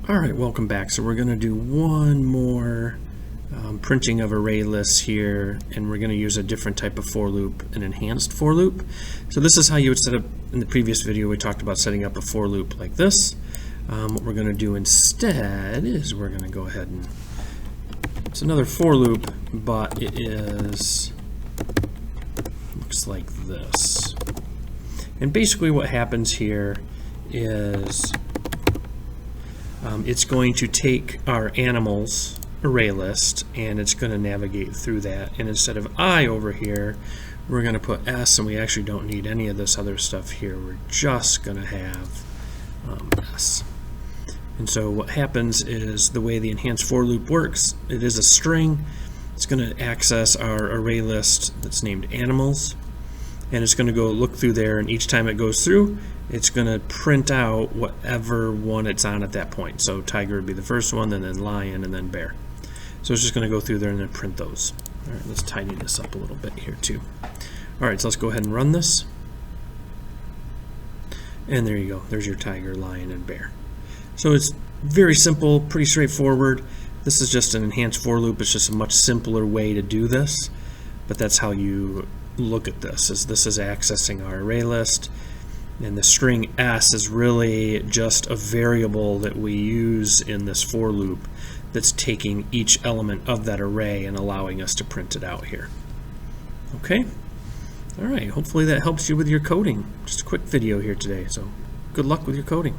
Alright, welcome back. So we're going to do one more printing of array lists here, and we're going to use a different type of for loop, an enhanced for loop. So this is how you would set up, in the previous video we talked about setting up a for loop like this. What we're going to do instead is we're going to go ahead and, it's another for loop, but it looks like this. And basically what happens here is it's going to take our animals array list and it's going to navigate through that, and instead of I over here we're going to put S, and we actually don't need any of this other stuff here. We're just going to have S. And so what happens is, the way the enhanced for loop works, it is a string. It's going to access our array list that's named animals, and it's going to go look through there, and each time it goes through it's going to print out whatever one it's on at that point. So tiger would be the first one, and then lion, and then bear. So it's just going to go through there and then print those. All right, let's tidy this up a little bit here too. All right, so let's go ahead and run this. And there you go. There's your tiger, lion, and bear. So it's very simple, pretty straightforward. This is just an enhanced for loop. It's just a much simpler way to do this. But that's how you look at this. This is accessing our array list. And the string S is really just a variable that we use in this for loop that's taking each element of that array and allowing us to print it out here. Okay? All right, hopefully that helps you with your coding. Just a quick video here today, so good luck with your coding.